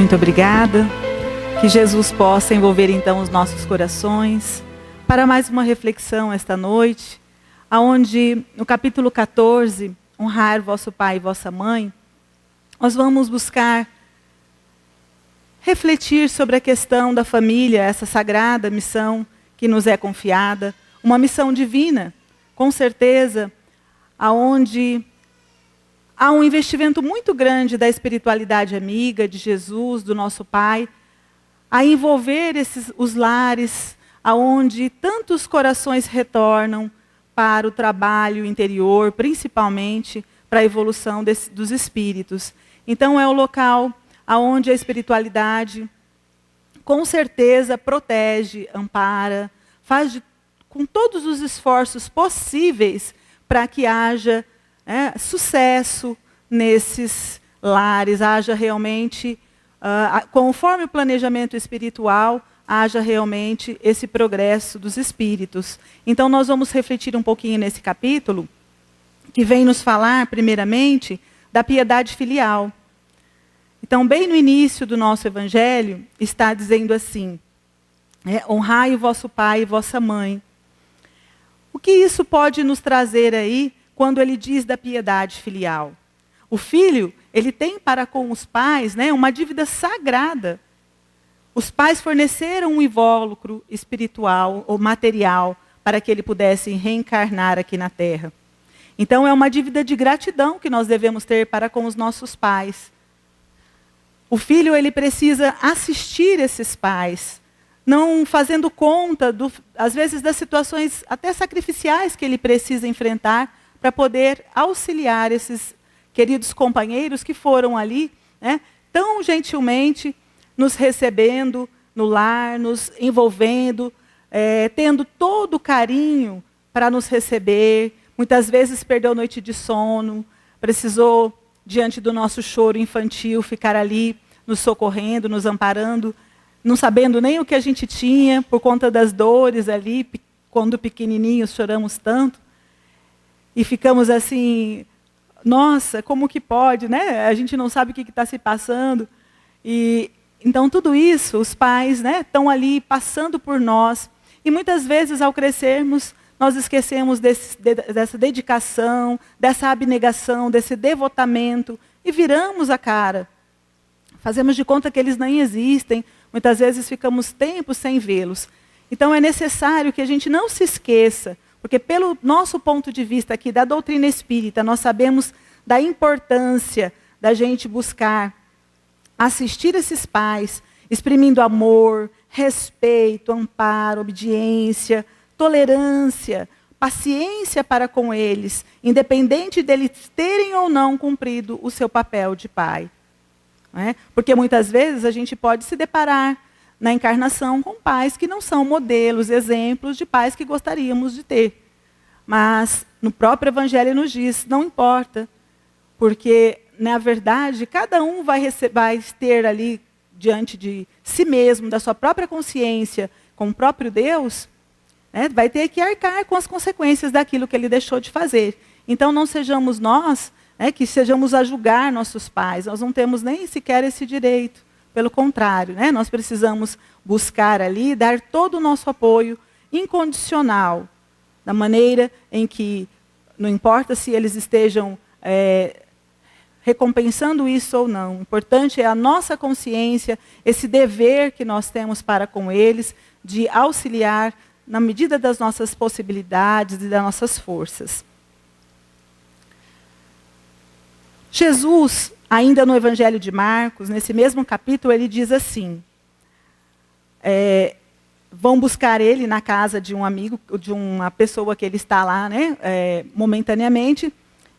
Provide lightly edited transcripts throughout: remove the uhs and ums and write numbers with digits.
Muito obrigada. Que Jesus possa envolver então os nossos corações para mais uma reflexão esta noite, aonde no capítulo 14, honrar vosso pai e vossa mãe, nós vamos buscar refletir sobre a questão da família, essa sagrada missão que nos é confiada, uma missão divina, com certeza, aonde há um investimento muito grande da espiritualidade amiga de Jesus, do nosso Pai, a envolver os lares, aonde tantos corações retornam para o trabalho interior, principalmente para a evolução dos espíritos. Então é o local aonde a espiritualidade, com certeza, protege, ampara, faz com todos os esforços possíveis para que haja sucesso nesses lares, haja realmente, conforme o planejamento espiritual, haja realmente esse progresso dos espíritos. Então nós vamos refletir um pouquinho nesse capítulo, que vem nos falar, primeiramente, da piedade filial. Então, bem no início do nosso evangelho, está dizendo assim, honrai o vosso pai e vossa mãe. O que isso pode nos trazer aí, quando ele diz da piedade filial? O filho, ele tem para com os pais, uma dívida sagrada. Os pais forneceram um invólucro espiritual ou material para que ele pudesse reencarnar aqui na Terra. Então é uma dívida de gratidão que nós devemos ter para com os nossos pais. O filho, ele precisa assistir esses pais, não fazendo conta, às vezes, das situações até sacrificiais que ele precisa enfrentar para poder auxiliar esses queridos companheiros que foram ali, tão gentilmente nos recebendo no lar, nos envolvendo, tendo todo o carinho para nos receber. Muitas vezes perdeu noite de sono, precisou, diante do nosso choro infantil, ficar ali nos socorrendo, nos amparando, não sabendo nem o que a gente tinha, por conta das dores ali, quando pequenininhos choramos tanto. E ficamos assim, nossa, como que pode, A gente não sabe o que está se passando. E então tudo isso, os pais estão ali passando por nós. E muitas vezes, ao crescermos, nós esquecemos dessa dedicação, dessa abnegação, desse devotamento, e viramos a cara. Fazemos de conta que eles nem existem, muitas vezes ficamos tempos sem vê-los. Então é necessário que a gente não se esqueça, porque pelo nosso ponto de vista aqui da doutrina espírita, nós sabemos da importância da gente buscar assistir esses pais, exprimindo amor, respeito, amparo, obediência, tolerância, paciência para com eles, independente deles terem ou não cumprido o seu papel de pai. Porque muitas vezes a gente pode se deparar na encarnação com pais que não são modelos, exemplos de pais que gostaríamos de ter. Mas no próprio Evangelho nos diz, não importa, porque na verdade cada um vai ter ali diante de si mesmo, da sua própria consciência, com o próprio Deus, vai ter que arcar com as consequências daquilo que ele deixou de fazer. Então não sejamos nós que sejamos a julgar nossos pais, nós não temos nem sequer esse direito. Pelo contrário, nós precisamos buscar ali, dar todo o nosso apoio incondicional, da maneira em que, não importa se eles estejam recompensando isso ou não, o importante é a nossa consciência, esse dever que nós temos para com eles, de auxiliar na medida das nossas possibilidades e das nossas forças. Jesus, ainda no Evangelho de Marcos, nesse mesmo capítulo, ele diz assim, vão buscar ele na casa de um amigo, de uma pessoa que ele está lá, momentaneamente,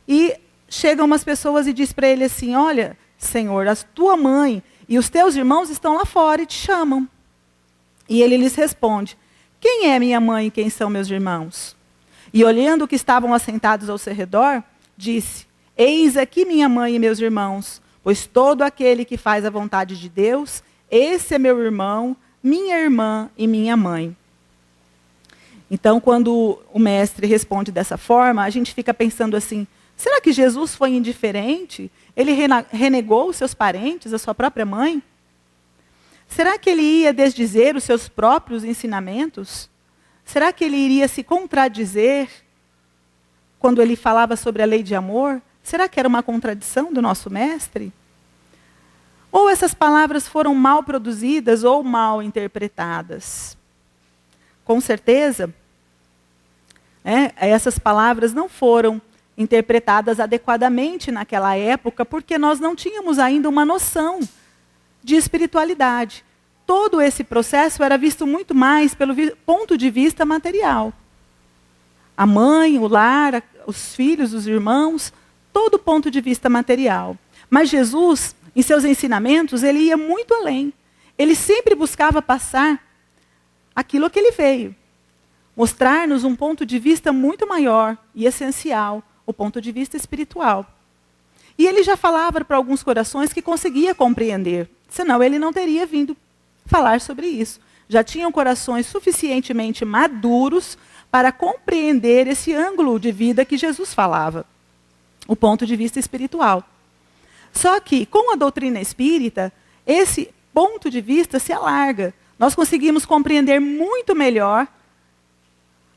e chegam umas pessoas e diz para ele assim, olha, Senhor, a tua mãe e os teus irmãos estão lá fora e te chamam. E ele lhes responde, quem é minha mãe e quem são meus irmãos? E olhando que estavam assentados ao seu redor, disse, eis aqui minha mãe e meus irmãos, pois todo aquele que faz a vontade de Deus, esse é meu irmão, minha irmã e minha mãe. Então, quando o mestre responde dessa forma, a gente fica pensando assim, será que Jesus foi indiferente? Ele renegou os seus parentes, a sua própria mãe? Será que ele ia desdizer os seus próprios ensinamentos? Será que ele iria se contradizer quando ele falava sobre a lei de amor? Será que era uma contradição do nosso mestre? Ou essas palavras foram mal produzidas ou mal interpretadas? Com certeza, essas palavras não foram interpretadas adequadamente naquela época, porque nós não tínhamos ainda uma noção de espiritualidade. Todo esse processo era visto muito mais pelo ponto de vista material. A mãe, o lar, os filhos, os irmãos, todo ponto de vista material. Mas Jesus, em seus ensinamentos, ele ia muito além. Ele sempre buscava passar aquilo que ele veio. Mostrar-nos um ponto de vista muito maior e essencial, o ponto de vista espiritual. E ele já falava para alguns corações que conseguia compreender, senão ele não teria vindo falar sobre isso. Já tinham corações suficientemente maduros para compreender esse ângulo de vida que Jesus falava, o ponto de vista espiritual. Só que, com a doutrina espírita, esse ponto de vista se alarga. Nós conseguimos compreender muito melhor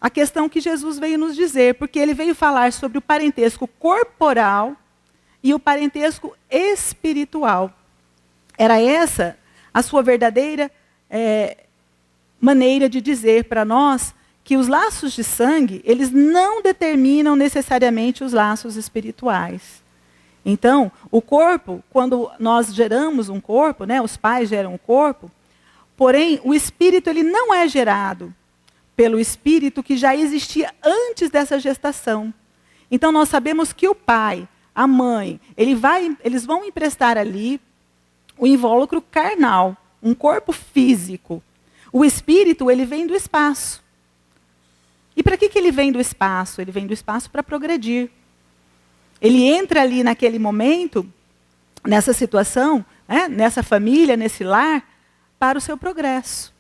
a questão que Jesus veio nos dizer, porque ele veio falar sobre o parentesco corporal e o parentesco espiritual. Era essa a sua verdadeira maneira de dizer para nós que os laços de sangue, eles não determinam necessariamente os laços espirituais. Então, o corpo, quando nós geramos um corpo, os pais geram um corpo, porém, o espírito ele não é gerado pelo espírito que já existia antes dessa gestação. Então, nós sabemos que o pai, a mãe, eles vão emprestar ali o invólucro carnal, um corpo físico. O espírito, ele vem do espaço. E para que ele vem do espaço? Ele vem do espaço para progredir. Ele entra ali naquele momento, nessa situação, nessa família, nesse lar, para o seu progresso.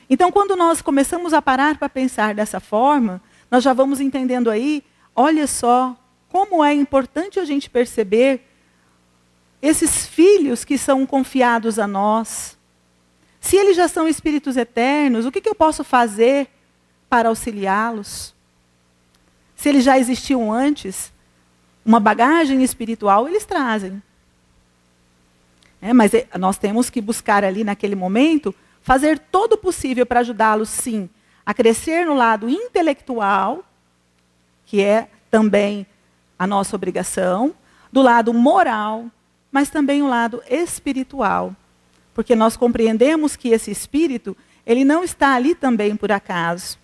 Então, quando nós começamos a parar para pensar dessa forma, nós já vamos entendendo aí, olha só, como é importante a gente perceber esses filhos que são confiados a nós. Se eles já são espíritos eternos, o que eu posso fazer para auxiliá-los? Se eles já existiam antes, uma bagagem espiritual eles trazem. Mas nós temos que buscar ali naquele momento, fazer todo o possível para ajudá-los, sim, a crescer no lado intelectual, que é também a nossa obrigação, do lado moral, mas também o lado espiritual. Porque nós compreendemos que esse espírito, ele não está ali também por acaso.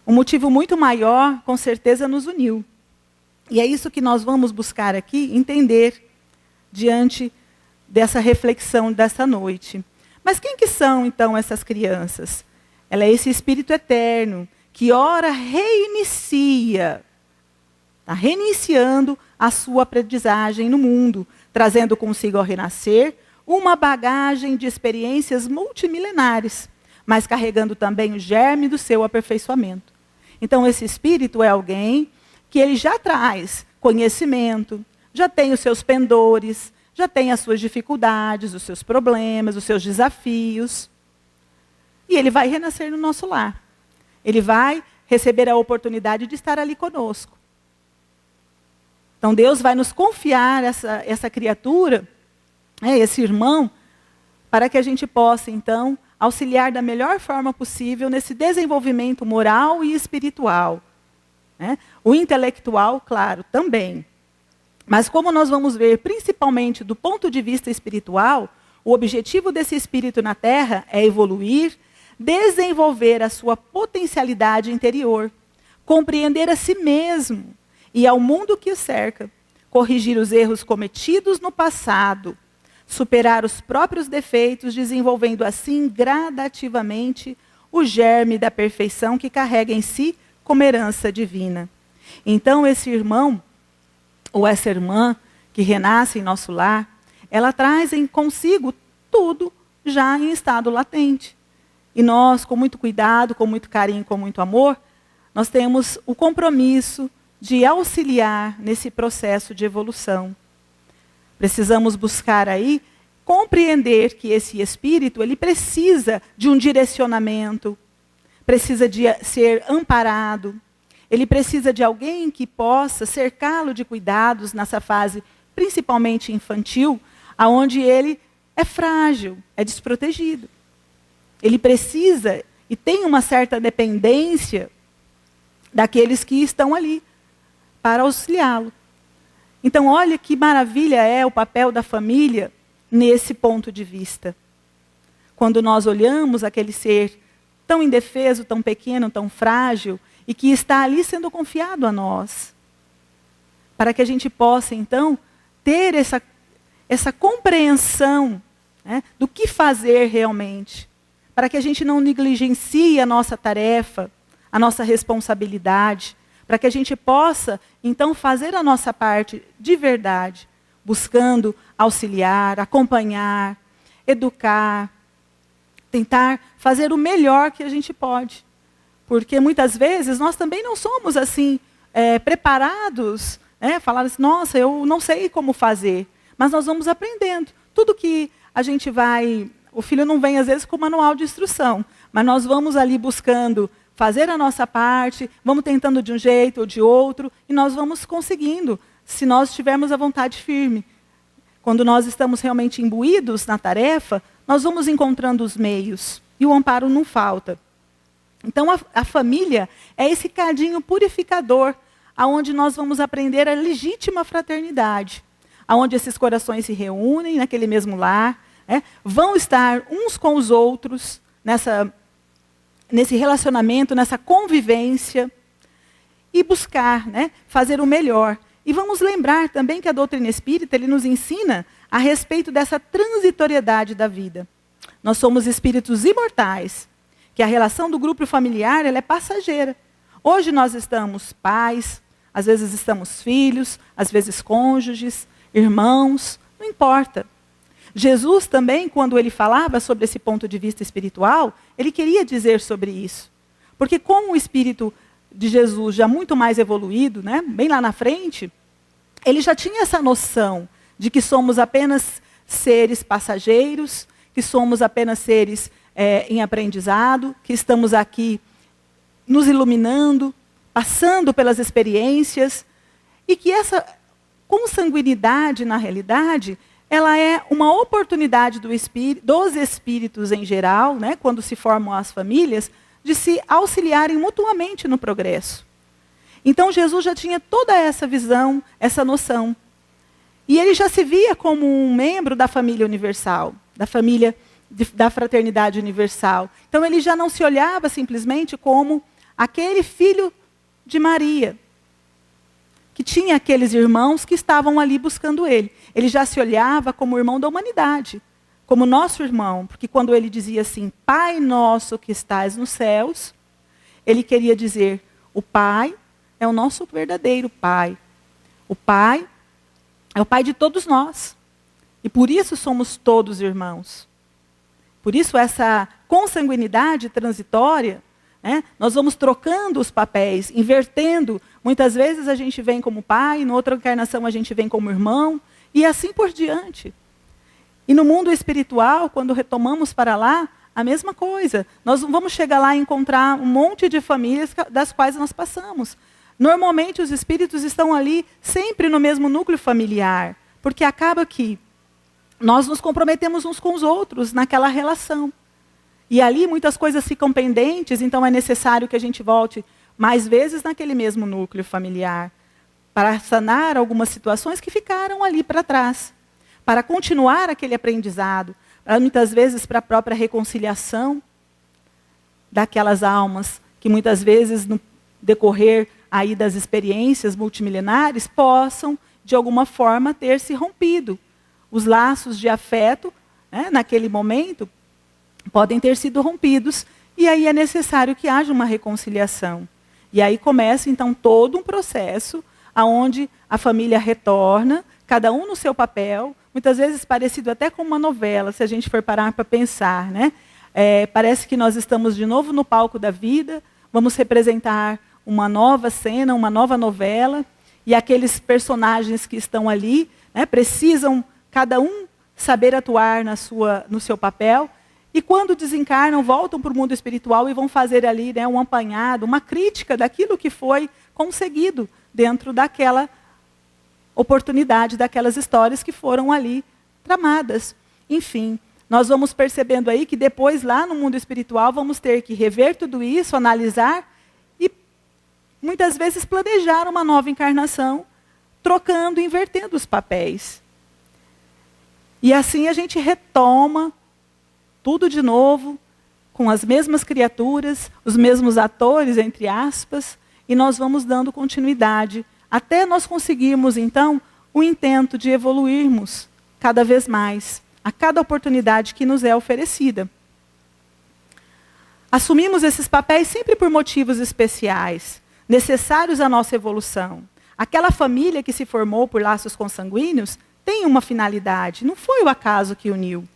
Um motivo muito maior, com certeza, nos uniu. E é isso que nós vamos buscar aqui, entender, diante dessa reflexão dessa noite. Mas quem que são, então, essas crianças? Ela é esse espírito eterno, que ora reinicia, está reiniciando a sua aprendizagem no mundo, trazendo consigo ao renascer uma bagagem de experiências multimilenares, mas carregando também o germe do seu aperfeiçoamento. Então, esse espírito é alguém que ele já traz conhecimento, já tem os seus pendores, já tem as suas dificuldades, os seus problemas, os seus desafios. E ele vai renascer no nosso lar. Ele vai receber a oportunidade de estar ali conosco. Então, Deus vai nos confiar essa criatura, esse irmão, para que a gente possa, então, auxiliar da melhor forma possível nesse desenvolvimento moral e espiritual. O intelectual, claro, também. Mas como nós vamos ver, principalmente do ponto de vista espiritual, o objetivo desse espírito na Terra é evoluir, desenvolver a sua potencialidade interior, compreender a si mesmo e ao mundo que o cerca, corrigir os erros cometidos no passado, superar os próprios defeitos, desenvolvendo assim gradativamente o germe da perfeição que carrega em si como herança divina. Então, esse irmão ou essa irmã que renasce em nosso lar, ela traz consigo tudo já em estado latente. E nós, com muito cuidado, com muito carinho, com muito amor, nós temos o compromisso de auxiliar nesse processo de evolução. Precisamos buscar aí compreender que esse espírito, ele precisa de um direcionamento, precisa de ser amparado, ele precisa de alguém que possa cercá-lo de cuidados nessa fase, principalmente infantil, aonde ele é frágil, é desprotegido. Ele precisa e tem uma certa dependência daqueles que estão ali para auxiliá-lo. Então, olha que maravilha é o papel da família nesse ponto de vista. Quando nós olhamos aquele ser tão indefeso, tão pequeno, tão frágil, e que está ali sendo confiado a nós, para que a gente possa, então, ter essa compreensão, né, do que fazer realmente, para que a gente não negligencie a nossa tarefa, a nossa responsabilidade, para que a gente possa, então, fazer a nossa parte de verdade, buscando auxiliar, acompanhar, educar, tentar fazer o melhor que a gente pode. Porque muitas vezes nós também não somos assim preparados, né? Falar assim, nossa, eu não sei como fazer. Mas nós vamos aprendendo. Tudo que a gente vai... O filho não vem, às vezes, com o manual de instrução. Mas nós vamos ali buscando fazer a nossa parte, vamos tentando de um jeito ou de outro, e nós vamos conseguindo, se nós tivermos a vontade firme. Quando nós estamos realmente imbuídos na tarefa, nós vamos encontrando os meios, e o amparo não falta. Então, a família é esse cadinho purificador, aonde nós vamos aprender a legítima fraternidade, aonde esses corações se reúnem naquele mesmo lar, vão estar uns com os outros, nesse relacionamento, nessa convivência, e buscar, fazer o melhor. E vamos lembrar também que a doutrina espírita ele nos ensina a respeito dessa transitoriedade da vida. Nós somos espíritos imortais, que a relação do grupo familiar ela é passageira. Hoje nós estamos pais, às vezes estamos filhos, às vezes cônjuges, irmãos, não importa. Jesus também, quando ele falava sobre esse ponto de vista espiritual, ele queria dizer sobre isso. Porque com o espírito de Jesus já muito mais evoluído, bem lá na frente, ele já tinha essa noção de que somos apenas seres passageiros, que somos apenas seres em aprendizado, que estamos aqui nos iluminando, passando pelas experiências, e que essa consanguinidade, na realidade, ela é uma oportunidade dos espíritos em geral, quando se formam as famílias, de se auxiliarem mutuamente no progresso. Então Jesus já tinha toda essa visão, essa noção. E ele já se via como um membro da família universal, da família da fraternidade universal. Então ele já não se olhava simplesmente como aquele filho de Maria, que tinha aqueles irmãos que estavam ali buscando ele. Ele já se olhava como irmão da humanidade, como nosso irmão, porque quando ele dizia assim, Pai nosso que estás nos céus, ele queria dizer, o Pai é o nosso verdadeiro Pai. O Pai é o Pai de todos nós. E por isso somos todos irmãos. Por isso essa consanguinidade transitória, nós vamos trocando os papéis, invertendo. Muitas vezes a gente vem como pai, em outra encarnação a gente vem como irmão, e assim por diante. E no mundo espiritual, quando retomamos para lá, a mesma coisa. Nós não vamos chegar lá e encontrar um monte de famílias das quais nós passamos. Normalmente os espíritos estão ali sempre no mesmo núcleo familiar, porque acaba que nós nos comprometemos uns com os outros naquela relação. E ali muitas coisas ficam pendentes, então é necessário que a gente volte mais vezes naquele mesmo núcleo familiar, para sanar algumas situações que ficaram ali para trás, para continuar aquele aprendizado, muitas vezes para a própria reconciliação daquelas almas, que muitas vezes no decorrer aí das experiências multimilenares, possam, de alguma forma, ter se rompido. Os laços de afeto, naquele momento, podem ter sido rompidos, e aí é necessário que haja uma reconciliação. E aí começa, então, todo um processo onde a família retorna, cada um no seu papel, muitas vezes parecido até com uma novela, se a gente for parar para pensar. Parece que nós estamos de novo no palco da vida, vamos representar uma nova cena, uma nova novela, e aqueles personagens que estão ali precisam, cada um, saber atuar no seu papel, e quando desencarnam, voltam para o mundo espiritual e vão fazer ali, né, um apanhado, uma crítica daquilo que foi conseguido dentro daquela oportunidade, daquelas histórias que foram ali tramadas. Enfim, nós vamos percebendo aí que depois, lá no mundo espiritual, vamos ter que rever tudo isso, analisar e muitas vezes planejar uma nova encarnação, trocando, invertendo os papéis. E assim a gente retoma tudo de novo, com as mesmas criaturas, os mesmos atores, entre aspas, e nós vamos dando continuidade, até nós conseguirmos, então, o intento de evoluirmos cada vez mais, a cada oportunidade que nos é oferecida. Assumimos esses papéis sempre por motivos especiais, necessários à nossa evolução. Aquela família que se formou por laços consanguíneos tem uma finalidade, não foi o acaso que uniu.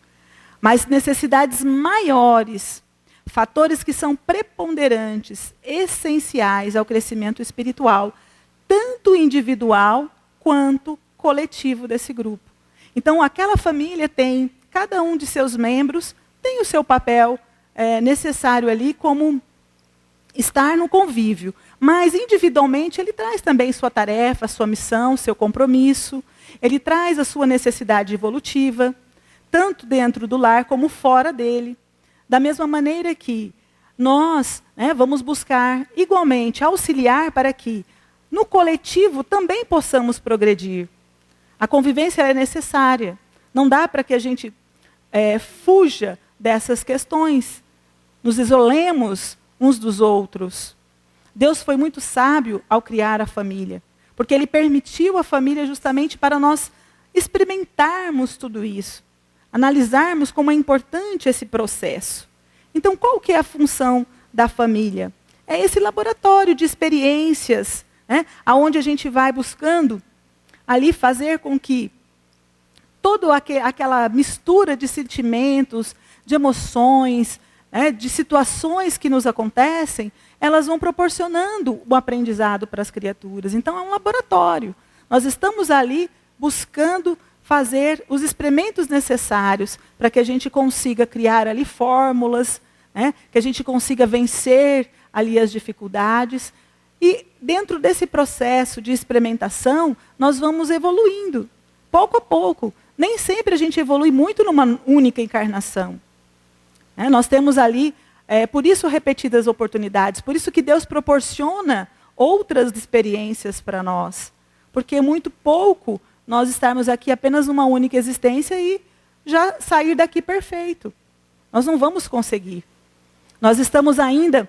Mas necessidades maiores, fatores que são preponderantes, essenciais ao crescimento espiritual, tanto individual quanto coletivo desse grupo. Então, aquela família tem, cada um de seus membros tem o seu papel necessário ali, como estar no convívio. Mas, individualmente, ele traz também sua tarefa, sua missão, seu compromisso. Ele traz a sua necessidade evolutiva, tanto dentro do lar como fora dele. Da mesma maneira que nós, né, vamos buscar igualmente auxiliar para que no coletivo também possamos progredir. A convivência é necessária. Não dá para que a gente fuja dessas questões. Nos isolemos uns dos outros. Deus foi muito sábio ao criar a família, porque Ele permitiu a família justamente para nós experimentarmos tudo isso, analisarmos como é importante esse processo. Então, qual que é a função da família? É esse laboratório de experiências, né, onde a gente vai buscando ali fazer com que toda aquela mistura de sentimentos, de emoções, né, de situações que nos acontecem, elas vão proporcionando o aprendizado para as criaturas. Então, é um laboratório. Nós estamos ali buscando fazer os experimentos necessários para que a gente consiga criar ali fórmulas, né, que a gente consiga vencer ali as dificuldades. E dentro desse processo de experimentação, nós vamos evoluindo, pouco a pouco. Nem sempre a gente evolui muito numa única encarnação. Nós temos ali, por isso, repetidas oportunidades. Por isso que Deus proporciona outras experiências para nós. Porque é muito pouco nós estarmos aqui apenas numa única existência e já sair daqui perfeito. Nós não vamos conseguir. Nós estamos ainda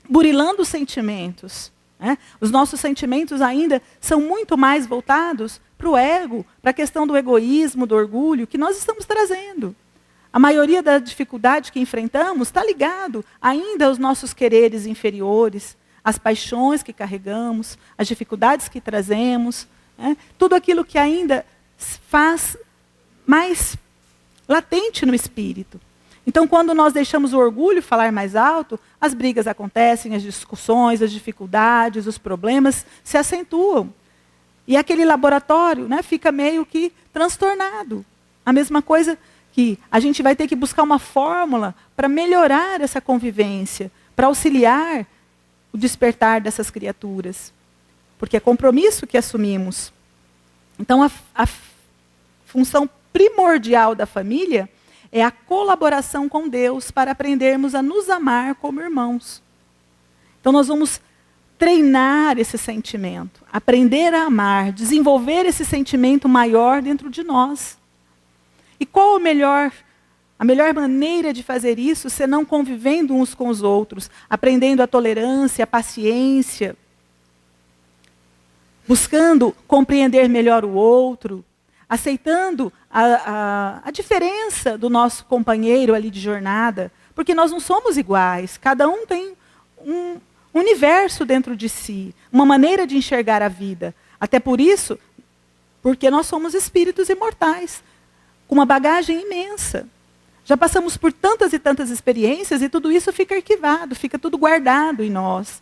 burilando os sentimentos. Os nossos sentimentos ainda são muito mais voltados para o ego, para a questão do egoísmo, do orgulho, que nós estamos trazendo. A maioria da dificuldade que enfrentamos está ligado ainda aos nossos quereres inferiores, às paixões que carregamos, às dificuldades que trazemos, tudo aquilo que ainda faz mais latente no espírito. Então, quando nós deixamos o orgulho falar mais alto, as brigas acontecem, as discussões, as dificuldades, os problemas se acentuam. E aquele laboratório, né, fica meio que transtornado. A mesma coisa que a gente vai ter que buscar uma fórmula para melhorar essa convivência, para auxiliar o despertar dessas criaturas. Porque é compromisso que assumimos. Então, a função primordial da família é a colaboração com Deus para aprendermos a nos amar como irmãos. Então, nós vamos treinar esse sentimento, aprender a amar, desenvolver esse sentimento maior dentro de nós. E qual a melhor maneira de fazer isso, senão convivendo uns com os outros, aprendendo a tolerância, a paciência, buscando compreender melhor o outro, aceitando a diferença do nosso companheiro ali de jornada, porque nós não somos iguais, cada um tem um universo dentro de si, uma maneira de enxergar a vida. Até por isso, porque nós somos espíritos imortais, com uma bagagem imensa. Já passamos por tantas e tantas experiências e tudo isso fica arquivado, fica tudo guardado em nós.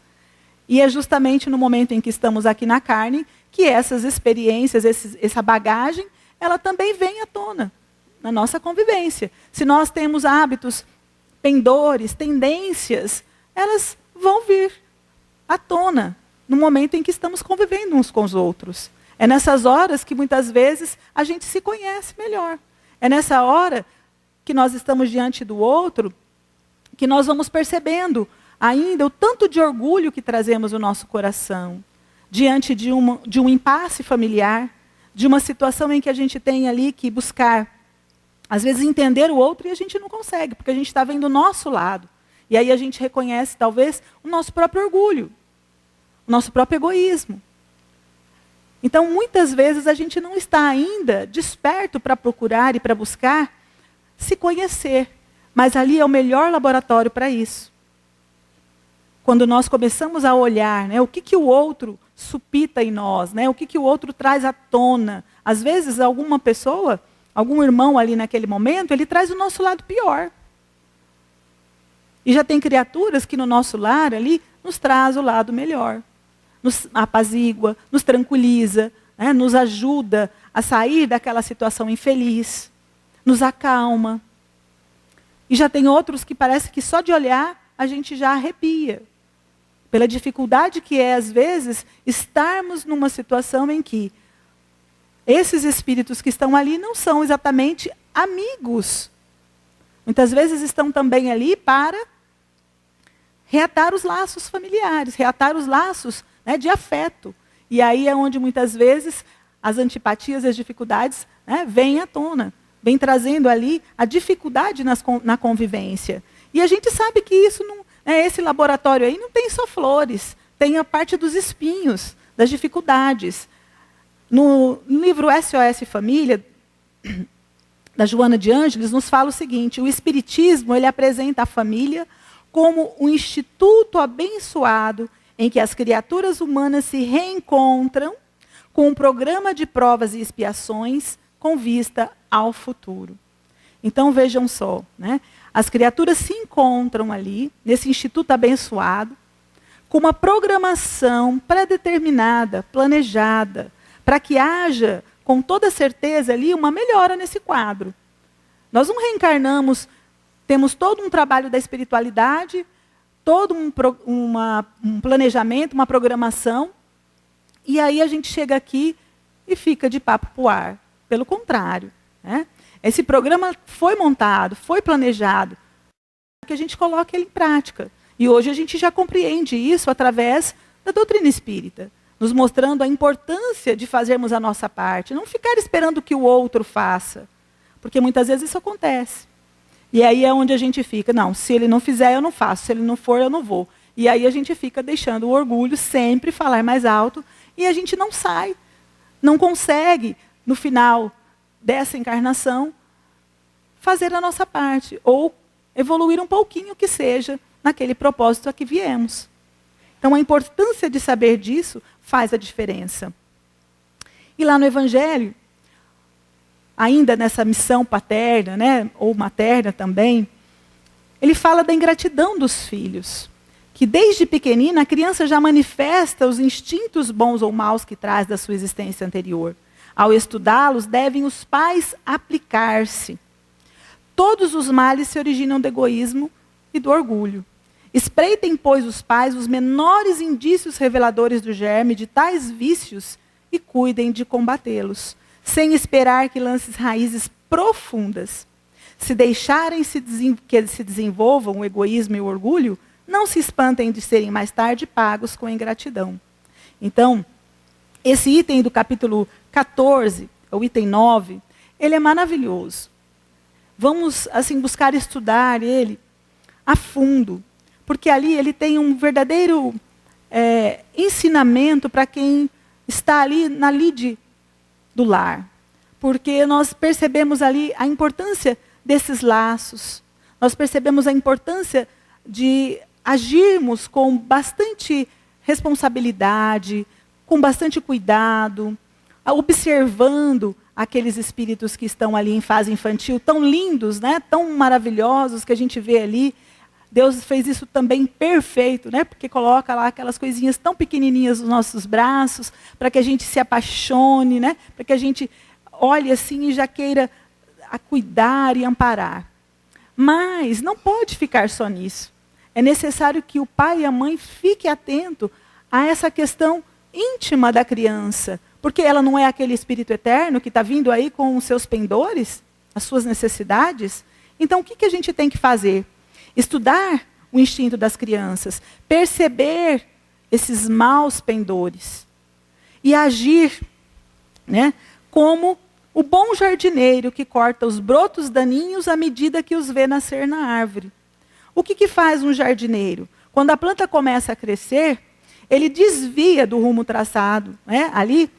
E é justamente no momento em que estamos aqui na carne que essas experiências, essa bagagem, ela também vem à tona. na nossa convivência. Se nós temos hábitos, pendores, tendências, elas vão vir à tona no momento em que estamos convivendo uns com os outros. É nessas horas que muitas vezes a gente se conhece melhor. É nessa hora que nós estamos diante do outro que nós vamos percebendo ainda o tanto de orgulho que trazemos no nosso coração, diante de um impasse familiar, de uma situação em que a gente tem ali que buscar, às vezes, entender o outro e a gente não consegue, porque a gente está vendo o nosso lado. E aí a gente reconhece, talvez, o nosso próprio orgulho, o nosso próprio egoísmo. Então, muitas vezes, a gente não está ainda desperto para procurar e para buscar se conhecer. Mas ali é o melhor laboratório para isso. Quando nós começamos a olhar, né, o que o outro supita em nós, né, o que o outro traz à tona. Às vezes, alguma pessoa, algum irmão ali naquele momento, ele traz o nosso lado pior. E já tem criaturas que no nosso lar ali nos traz o lado melhor. Nos apazigua, nos tranquiliza, né, nos ajuda a sair daquela situação infeliz, nos acalma. E já tem outros que parece que só de olhar a gente já arrepia. Pela dificuldade que é, às vezes, estarmos numa situação em que esses espíritos que estão ali não são exatamente amigos. Muitas vezes estão também ali para reatar os laços familiares, reatar os laços, né, de afeto. E aí é onde muitas vezes as antipatias e as dificuldades, né, vêm à tona. Vem trazendo ali a dificuldade na convivência. E a gente sabe que isso não, esse laboratório aí não tem só flores, tem a parte dos espinhos, das dificuldades. No livro SOS Família, da Joana de Ângeles, nos fala o seguinte: o Espiritismo ele apresenta a família como um instituto abençoado em que as criaturas humanas se reencontram com um programa de provas e expiações com vista ao futuro. Então vejam só, né? As criaturas se encontram ali, nesse instituto abençoado, com uma programação pré-determinada, planejada, para que haja, com toda certeza, ali uma melhora nesse quadro. Nós não reencarnamos, temos todo um trabalho da espiritualidade, todo um planejamento, uma programação, e aí a gente chega aqui e fica de papo para o ar. Pelo contrário, né? Esse programa foi montado, foi planejado, para que a gente coloque ele em prática. E hoje a gente já compreende isso através da doutrina espírita, nos mostrando a importância de fazermos a nossa parte, não ficar esperando que o outro faça, porque muitas vezes isso acontece. E aí é onde a gente fica, não, se ele não fizer, eu não faço, se ele não for, eu não vou. E aí a gente fica deixando o orgulho sempre falar mais alto, e a gente não sai, não consegue, no final dessa encarnação, fazer a nossa parte, ou evoluir um pouquinho que seja naquele propósito a que viemos. Então a importância de saber disso faz a diferença. E lá no Evangelho, ainda nessa missão paterna, né, ou materna também, ele fala da ingratidão dos filhos, que desde pequenina a criança já manifesta os instintos bons ou maus que traz da sua existência anterior. Ao estudá-los, devem os pais aplicar-se. Todos os males se originam do egoísmo e do orgulho. Espreitem, pois, os pais os menores indícios reveladores do germe de tais vícios e cuidem de combatê-los, sem esperar que lances raízes profundas. Se deixarem que se desenvolvam o egoísmo e o orgulho, não se espantem de serem mais tarde pagos com ingratidão. Então, esse item do capítulo 14, o item 9, ele é maravilhoso. Vamos, assim, buscar estudar ele a fundo, porque ali ele tem um verdadeiro ensinamento para quem está ali na lide do lar. Porque nós percebemos ali a importância desses laços, nós percebemos a importância de agirmos com bastante responsabilidade, com bastante cuidado, observando aqueles espíritos que estão ali em fase infantil, tão lindos, né? Tão maravilhosos que a gente vê ali. Deus fez isso também perfeito, né? Porque coloca lá aquelas coisinhas tão pequenininhas nos nossos braços, para que a gente se apaixone, né? Para que a gente olhe assim e já queira a cuidar e amparar. Mas não pode ficar só nisso. É necessário que o pai e a mãe fiquem atentos a essa questão íntima da criança. Porque ela não é aquele espírito eterno que está vindo aí com os seus pendores, as suas necessidades. Então, o que a gente tem que fazer? Estudar o instinto das crianças, perceber esses maus pendores e agir, né, como o bom jardineiro que corta os brotos daninhos à medida que os vê nascer na árvore. O que faz um jardineiro? Quando a planta começa a crescer, ele desvia do rumo traçado, né, ali,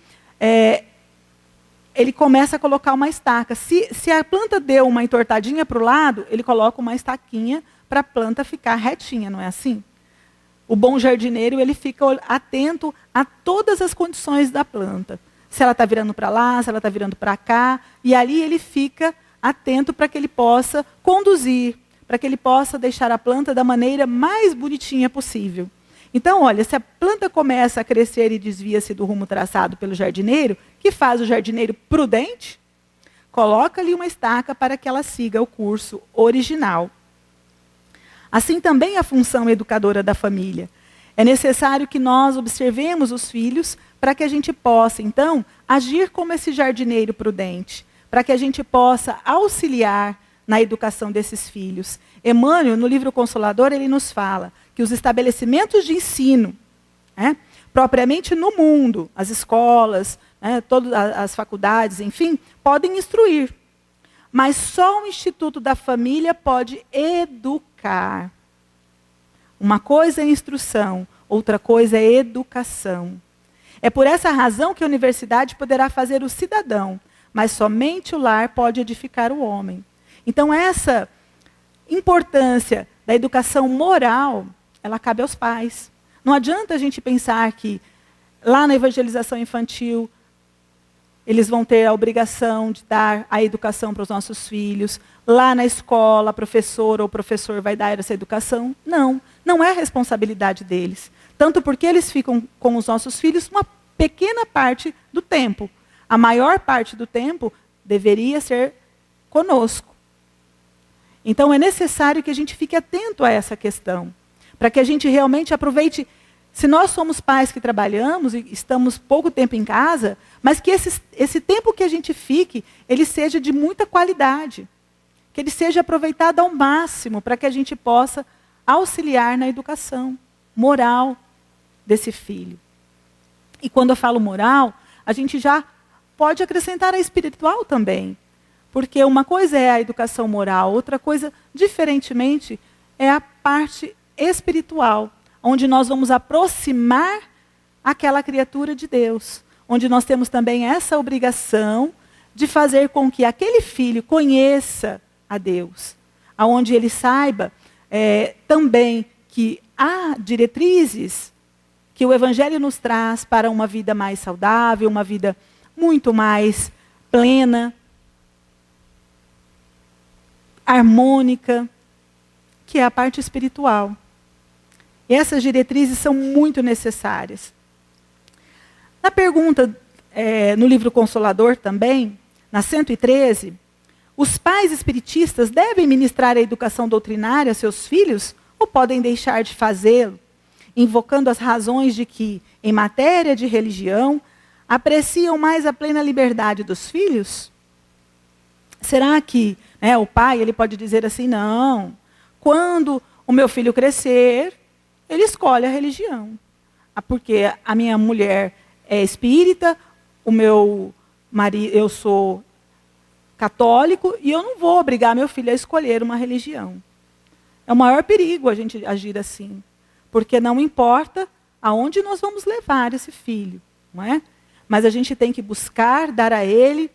ele começa a colocar uma estaca. Se a planta deu uma entortadinha para o lado, ele coloca uma estaquinha para a planta ficar retinha, não é assim? O bom jardineiro, ele fica atento a todas as condições da planta. Se ela está virando para lá, se ela está virando para cá, e ali ele fica atento para que ele possa conduzir, para que ele possa deixar a planta da maneira mais bonitinha possível. Então, olha, se a planta começa a crescer e desvia-se do rumo traçado pelo jardineiro, o que faz o jardineiro prudente? Coloca ali uma estaca para que ela siga o curso original. Assim também a função educadora da família. É necessário que nós observemos os filhos para que a gente possa, então, agir como esse jardineiro prudente, para que a gente possa auxiliar na educação desses filhos. Emmanuel, no livro Consolador, ele nos fala que os estabelecimentos de ensino, propriamente no mundo, as escolas, todas as faculdades, enfim, podem instruir. Mas só o Instituto da Família pode educar. Uma coisa é instrução, outra coisa é educação. É por essa razão que a universidade poderá fazer o cidadão, mas somente o lar pode edificar o homem. Então, essa importância da educação moral, ela cabe aos pais. Não adianta a gente pensar que lá na evangelização infantil, eles vão ter a obrigação de dar a educação para os nossos filhos. Lá na escola, a professora ou o professor vai dar essa educação. Não, não é responsabilidade deles. Tanto porque eles ficam com os nossos filhos uma pequena parte do tempo. A maior parte do tempo deveria ser conosco. Então é necessário que a gente fique atento a essa questão, para que a gente realmente aproveite. Se nós somos pais que trabalhamos e estamos pouco tempo em casa, mas que esse tempo que a gente fique, ele seja de muita qualidade. Que ele seja aproveitado ao máximo, para que a gente possa auxiliar na educação moral desse filho. E quando eu falo moral, a gente já pode acrescentar a espiritual também. Porque uma coisa é a educação moral, outra coisa, diferentemente, é a parte espiritual, onde nós vamos aproximar aquela criatura de Deus, onde nós temos também essa obrigação de fazer com que aquele filho conheça a Deus, aonde ele saiba também que há diretrizes que o Evangelho nos traz para uma vida mais saudável, uma vida muito mais plena, harmônica, que é a parte espiritual. E essas diretrizes são muito necessárias. Na pergunta, no livro Consolador também, na 113, os pais espiritistas devem ministrar a educação doutrinária a seus filhos ou podem deixar de fazê-lo, invocando as razões de que, em matéria de religião, apreciam mais a plena liberdade dos filhos? Será que o pai ele pode dizer assim, não, quando o meu filho crescer, ele escolhe a religião. Porque a minha mulher é espírita, o meu marido, eu sou católico, e eu não vou obrigar meu filho a escolher uma religião. É o maior perigo a gente agir assim. Porque não importa aonde nós vamos levar esse filho. Não é? Mas a gente tem que buscar dar a ele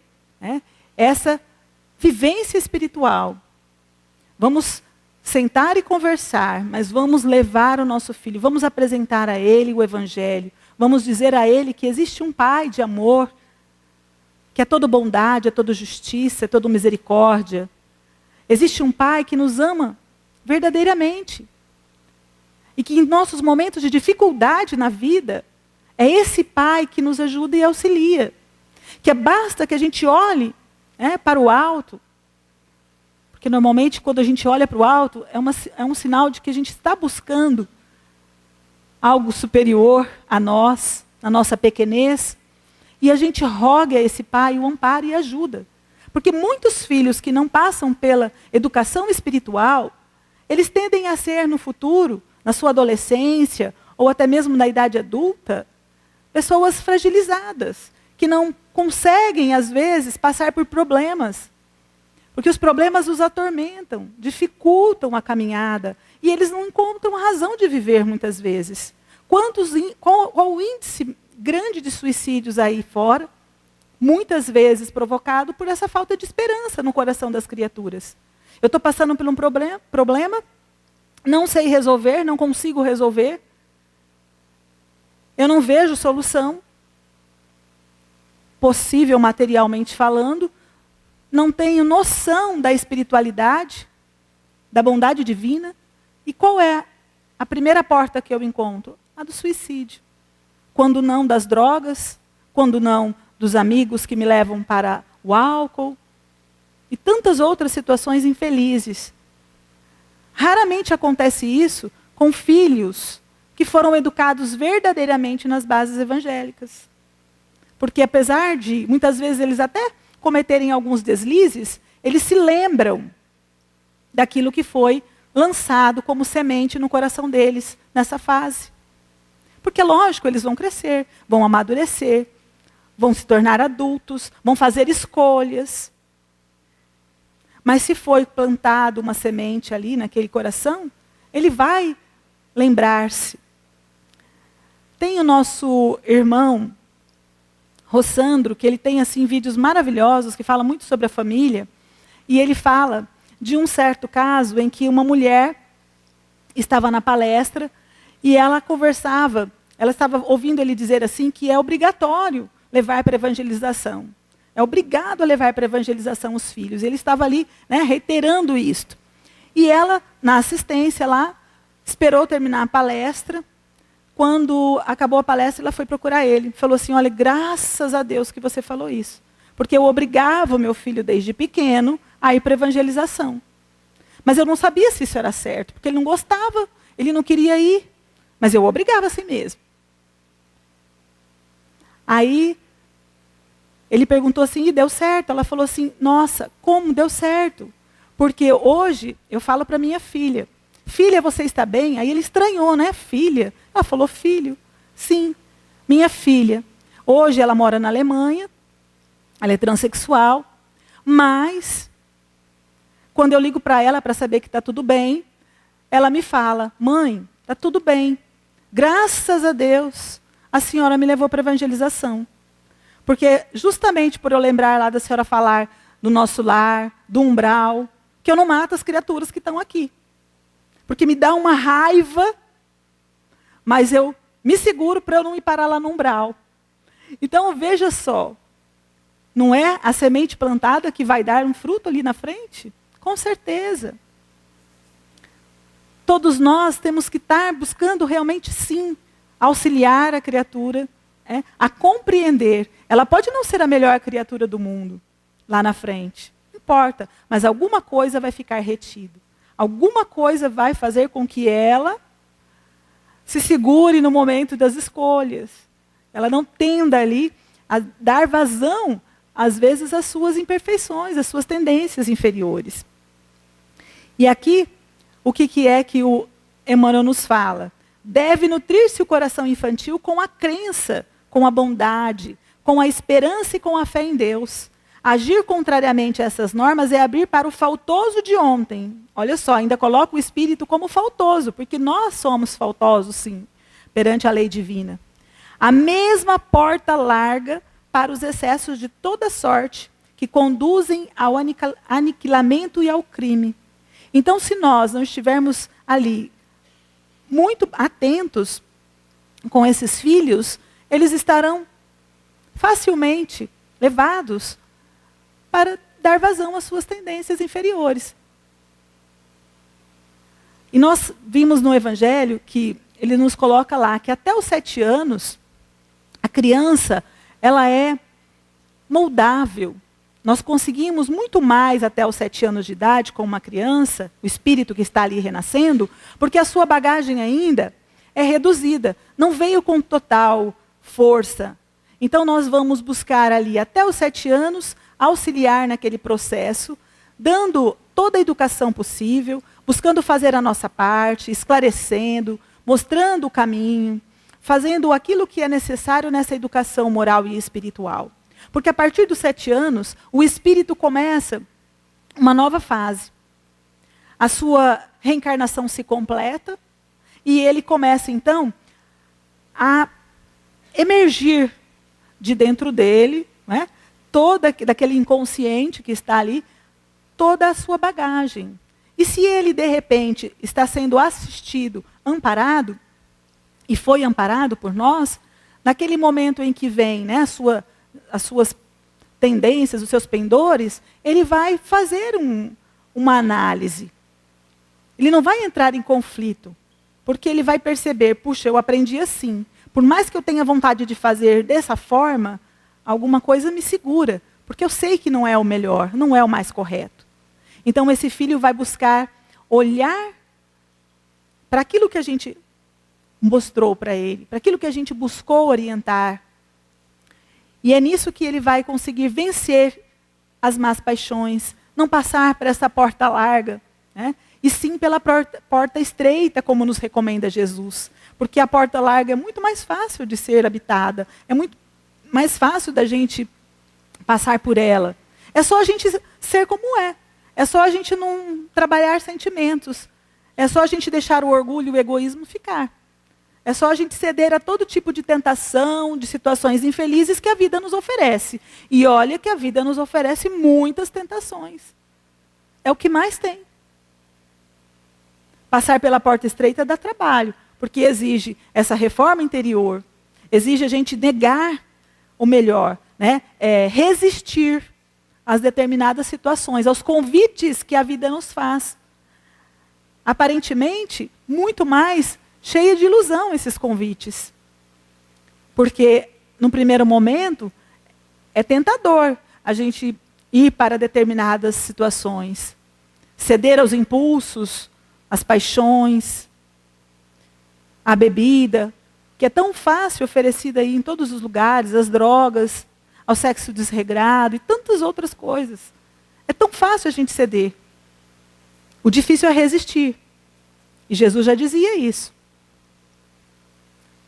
essa vivência espiritual. Vamos sentar e conversar, mas vamos levar o nosso filho, vamos apresentar a ele o Evangelho, vamos dizer a ele que existe um Pai de amor, que é todo bondade, é todo justiça, é todo misericórdia. Existe um Pai que nos ama verdadeiramente. E que em nossos momentos de dificuldade na vida, é esse Pai que nos ajuda e auxilia. Que basta que a gente olhe para o alto Porque normalmente quando a gente olha para o alto, é um sinal de que a gente está buscando algo superior a nós, a nossa pequenez, e a gente roga a esse pai o amparo e ajuda. Porque muitos filhos que não passam pela educação espiritual, eles tendem a ser no futuro, na sua adolescência, ou até mesmo na idade adulta, pessoas fragilizadas, que não conseguem, às vezes, passar por problemas. Porque os problemas os atormentam, dificultam a caminhada, e eles não encontram razão de viver muitas vezes. Qual o índice grande de suicídios aí fora, muitas vezes provocado por essa falta de esperança no coração das criaturas. Eu estou passando por um problema, não sei resolver, não consigo resolver, eu não vejo solução possível materialmente falando, não tenho noção da espiritualidade, da bondade divina. E qual é a primeira porta que eu encontro? A do suicídio. Quando não das drogas, quando não dos amigos que me levam para o álcool e tantas outras situações infelizes. Raramente acontece isso com filhos que foram educados verdadeiramente nas bases evangélicas. Porque apesar de, muitas vezes, eles até cometerem alguns deslizes, eles se lembram daquilo que foi lançado como semente no coração deles nessa fase. Porque, lógico, eles vão crescer, vão amadurecer, vão se tornar adultos, vão fazer escolhas. Mas se foi plantado uma semente ali naquele coração, ele vai lembrar-se. Tem o nosso irmão Rossandro, que ele tem assim vídeos maravilhosos, que fala muito sobre a família, e ele fala de um certo caso em que uma mulher estava na palestra e ela conversava, ela estava ouvindo ele dizer assim que é obrigatório levar para a evangelização. É obrigado a levar para a evangelização os filhos. Ele estava ali, né, reiterando isto. E ela, na assistência lá, esperou terminar a palestra. Quando acabou a palestra, ela foi procurar ele. Falou assim, olha, graças a Deus que você falou isso. Porque eu obrigava o meu filho desde pequeno a ir para a evangelização. Mas eu não sabia se isso era certo, porque ele não gostava, ele não queria ir. Mas eu obrigava assim mesmo. Aí, ele perguntou assim, e deu certo? Ela falou assim, nossa, como deu certo? Porque hoje eu falo para minha filha, filha, você está bem? Aí ele estranhou, né? Filha. Ela falou, filho. Sim, minha filha. Hoje ela mora na Alemanha, ela é transexual, mas quando eu ligo para ela para saber que está tudo bem, ela me fala, mãe, está tudo bem. Graças a Deus, a senhora me levou para a evangelização. Porque justamente por eu lembrar lá da senhora falar do nosso lar, do umbral, que eu não mato as criaturas que estão aqui. Porque me dá uma raiva, mas eu me seguro para eu não ir parar lá no umbral. Então, veja só, não é a semente plantada que vai dar um fruto ali na frente? Com certeza. Todos nós temos que estar buscando realmente, sim, auxiliar a criatura, a compreender. Ela pode não ser a melhor criatura do mundo, lá na frente. Não importa, mas alguma coisa vai ficar retida. Alguma coisa vai fazer com que ela se segure no momento das escolhas. Ela não tenda ali a dar vazão, às vezes, às suas imperfeições, às suas tendências inferiores. E aqui, o que é que o Emmanuel nos fala? Deve nutrir-se o coração infantil com a crença, com a bondade, com a esperança e com a fé em Deus. Agir contrariamente a essas normas é abrir para o faltoso de ontem. Olha só, ainda coloca o espírito como faltoso, porque nós somos faltosos, sim, perante a lei divina. A mesma porta larga para os excessos de toda sorte, que conduzem ao aniquilamento e ao crime. Então, se nós não estivermos ali muito atentos com esses filhos, eles estarão facilmente levados para dar vazão às suas tendências inferiores. E nós vimos no Evangelho que ele nos coloca lá que até os 7 anos, a criança, ela é moldável, Nós conseguimos muito mais até os 7 anos de idade com uma criança, o espírito que está ali renascendo, porque a sua bagagem ainda é reduzida, não veio com total força. Então nós vamos buscar ali até os 7 anos, auxiliar naquele processo, dando toda a educação possível, buscando fazer a nossa parte, esclarecendo, mostrando o caminho, fazendo aquilo que é necessário nessa educação moral e espiritual. Porque a partir dos 7 anos, o espírito começa uma nova fase. A sua reencarnação se completa e ele começa, então, a emergir de dentro dele, né, daquele inconsciente que está ali, toda a sua bagagem. E se ele, de repente, está sendo assistido, amparado, e foi amparado por nós, naquele momento em que vem, né, as suas tendências, os seus pendores, ele vai fazer uma análise. Ele não vai entrar em conflito, porque ele vai perceber, puxa, eu aprendi assim. Por mais que eu tenha vontade de fazer dessa forma, alguma coisa me segura, porque eu sei que não é o melhor, não é o mais correto. Então esse filho vai buscar olhar para aquilo que a gente mostrou para ele, para aquilo que a gente buscou orientar. E é nisso que ele vai conseguir vencer as más paixões, não passar por essa porta larga, né? E sim pela porta estreita, como nos recomenda Jesus. Porque a porta larga é muito mais fácil de ser habitada, é muito mais fácil da gente passar por ela. É só a gente ser como é. É só a gente não trabalhar sentimentos. É só a gente deixar o orgulho e o egoísmo ficar. É só a gente ceder a todo tipo de tentação, de situações infelizes que a vida nos oferece. E olha que a vida nos oferece muitas tentações. É o que mais tem. Passar pela porta estreita dá trabalho, porque exige essa reforma interior, exige a gente negar o melhor, né? Resistir às determinadas situações, aos convites que a vida nos faz. Aparentemente, muito mais cheia de ilusão esses convites. Porque, no primeiro momento, é tentador a gente ir para determinadas situações, ceder aos impulsos, às paixões, à bebida, que é tão fácil oferecida aí em todos os lugares, às drogas, ao sexo desregrado e tantas outras coisas. É tão fácil a gente ceder. O difícil é resistir. E Jesus já dizia isso.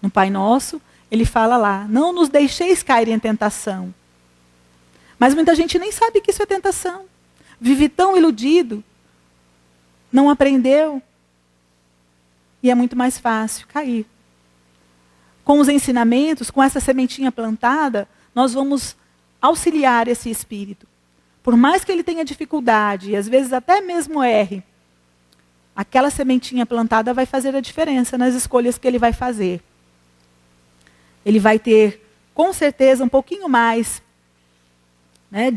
No Pai Nosso, ele fala lá, não nos deixeis cair em tentação. Mas muita gente nem sabe que isso é tentação. Vive tão iludido, não aprendeu. E é muito mais fácil cair. Com os ensinamentos, com essa sementinha plantada, nós vamos auxiliar esse espírito. Por mais que ele tenha dificuldade, e às vezes até mesmo erre, aquela sementinha plantada vai fazer a diferença nas escolhas que ele vai fazer. Ele vai ter, com certeza, um pouquinho mais, né,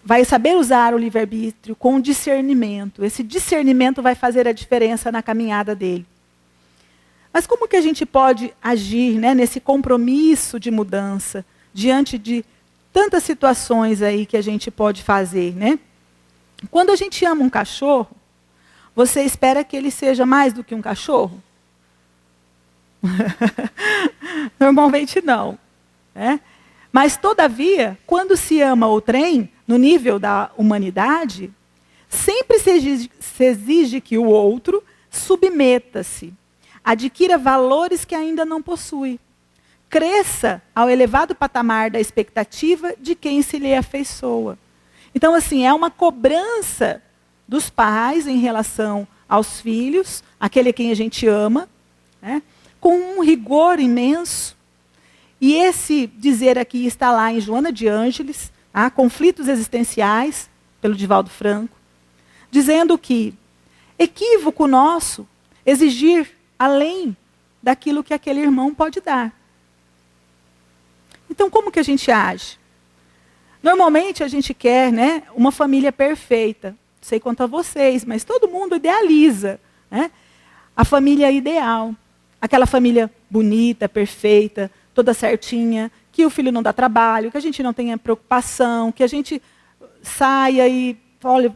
vai saber usar o livre-arbítrio com discernimento. Esse discernimento vai fazer a diferença na caminhada dele. Mas como que a gente pode agir, né, nesse compromisso de mudança, diante de tantas situações aí que a gente pode fazer, né? Quando a gente ama um cachorro, você espera que ele seja mais do que um cachorro? Normalmente não, né? Mas, todavia, quando se ama o trem, no nível da humanidade, sempre se exige que o outro submeta-se, adquira valores que ainda não possui, cresça ao elevado patamar da expectativa de quem se lhe afeiçoa. Então, assim, é uma cobrança dos pais em relação aos filhos, aquele a quem a gente ama, né, com um rigor imenso. E esse dizer aqui está lá em Joana de Ângeles, Conflitos Existenciais, pelo Divaldo Franco, dizendo que equívoco nosso exigir além daquilo que aquele irmão pode dar. Então, como que a gente age? Normalmente a gente quer, né, uma família perfeita. Não sei quanto a vocês, mas todo mundo idealiza, né, a família ideal. Aquela família bonita, perfeita, toda certinha, que o filho não dá trabalho, que a gente não tenha preocupação, que a gente saia e, olha,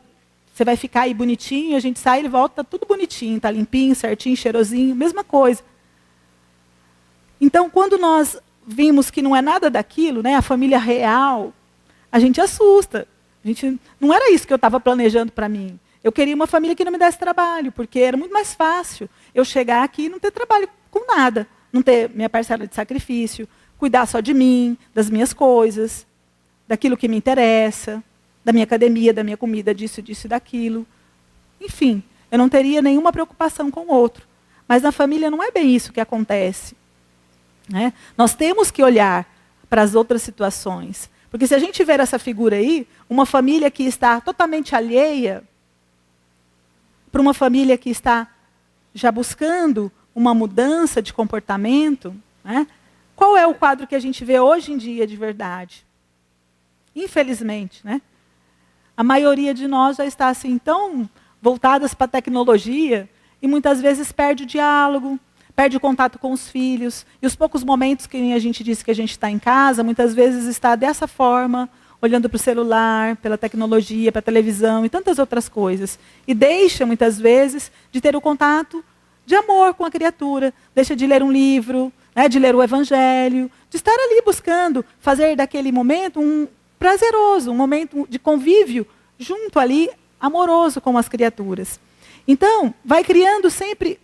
você vai ficar aí bonitinho, a gente sai, ele volta, tá tudo bonitinho, tá limpinho, certinho, cheirosinho, mesma coisa. Então, quando nós vimos que não é nada daquilo, né, a família real, a gente assusta. Não era isso que eu estava planejando para mim. Eu queria uma família que não me desse trabalho, porque era muito mais fácil eu chegar aqui e não ter trabalho com nada, não ter minha parcela de sacrifício, cuidar só de mim, das minhas coisas, daquilo que me interessa, da minha academia, da minha comida, disso e daquilo. Enfim, eu não teria nenhuma preocupação com o outro. Mas na família não é bem isso que acontece. Né? Nós temos que olhar para as outras situações. Porque se a gente ver essa figura aí, uma família que está totalmente alheia, para uma família que está já buscando uma mudança de comportamento, né? Qual é o quadro que a gente vê hoje em dia de verdade? Infelizmente, né? A maioria de nós já está assim tão voltadas para a tecnologia e muitas vezes perde o diálogo, perde o contato com os filhos. E os poucos momentos que a gente disse que a gente está em casa, muitas vezes está dessa forma, olhando para o celular, pela tecnologia, para a televisão e tantas outras coisas. E deixa, muitas vezes, de ter o contato de amor com a criatura. Deixa de ler um livro, né, de ler o Evangelho, de estar ali buscando fazer daquele momento um prazeroso, um momento de convívio junto ali, amoroso com as criaturas. Então, vai criando sempre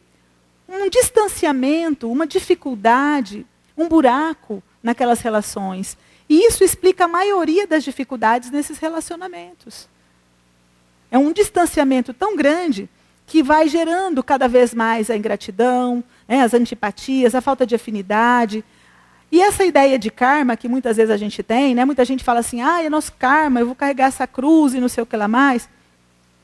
um distanciamento, uma dificuldade, um buraco naquelas relações. E isso explica a maioria das dificuldades nesses relacionamentos. É um distanciamento tão grande que vai gerando cada vez mais a ingratidão, né, as antipatias, a falta de afinidade. E essa ideia de karma que muitas vezes a gente tem, né, muita gente fala assim, é nosso karma, eu vou carregar essa cruz e não sei o que lá mais.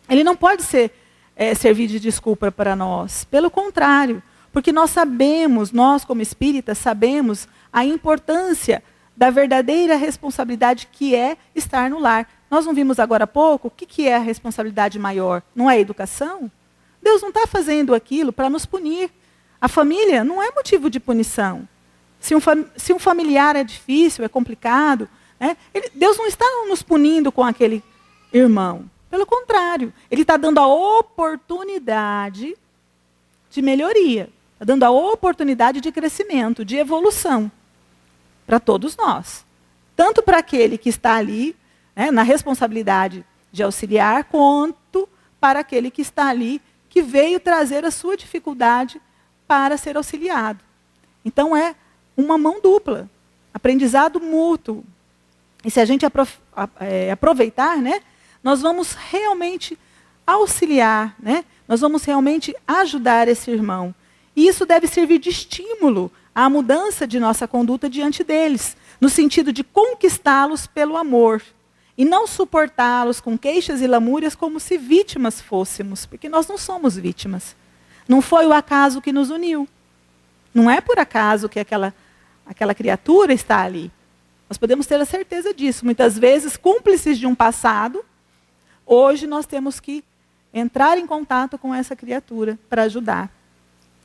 Ele não pode servir de desculpa para nós. Pelo contrário, porque nós sabemos, nós como espíritas sabemos a importância da verdadeira responsabilidade que é estar no lar. Nós não vimos agora há pouco o que é a responsabilidade maior? Não é a educação? Deus não está fazendo aquilo para nos punir. A família não é motivo de punição. Se um familiar é difícil, é complicado, né, Deus não está nos punindo com aquele irmão. Pelo contrário, Ele está dando a oportunidade de melhoria, está dando a oportunidade de crescimento, de evolução para todos nós. Tanto para aquele que está ali, né, na responsabilidade de auxiliar, quanto para aquele que está ali, que veio trazer a sua dificuldade para ser auxiliado. Então é uma mão dupla, aprendizado mútuo. E se a gente aproveitar, né, nós vamos realmente auxiliar, né? Nós vamos realmente ajudar esse irmão. E isso deve servir de estímulo à mudança de nossa conduta diante deles, no sentido de conquistá-los pelo amor, e não suportá-los com queixas e lamúrias como se vítimas fôssemos, porque nós não somos vítimas. Não foi o acaso que nos uniu. Não é por acaso que aquela criatura está ali. Nós podemos ter a certeza disso. Muitas vezes, cúmplices de um passado, hoje nós temos que entrar em contato com essa criatura para ajudar.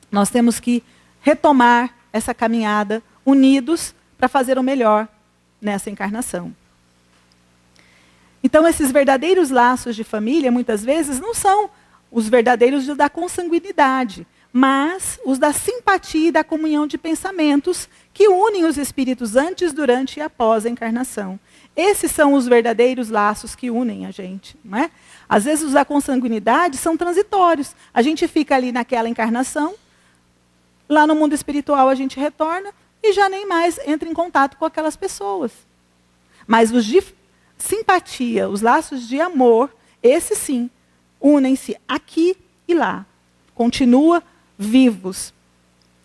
Nós temos que retomar essa caminhada unidos para fazer o melhor nessa encarnação. Então, esses verdadeiros laços de família, muitas vezes, não são os verdadeiros da consanguinidade, mas os da simpatia e da comunhão de pensamentos que unem os espíritos antes, durante e após a encarnação. Esses são os verdadeiros laços que unem a gente. Não é? Às vezes, os da consanguinidade são transitórios. A gente fica ali naquela encarnação, lá no mundo espiritual a gente retorna e já nem mais entra em contato com aquelas pessoas. Mas os de simpatia, os laços de amor, esses sim, unem-se aqui e lá. Continua vivos.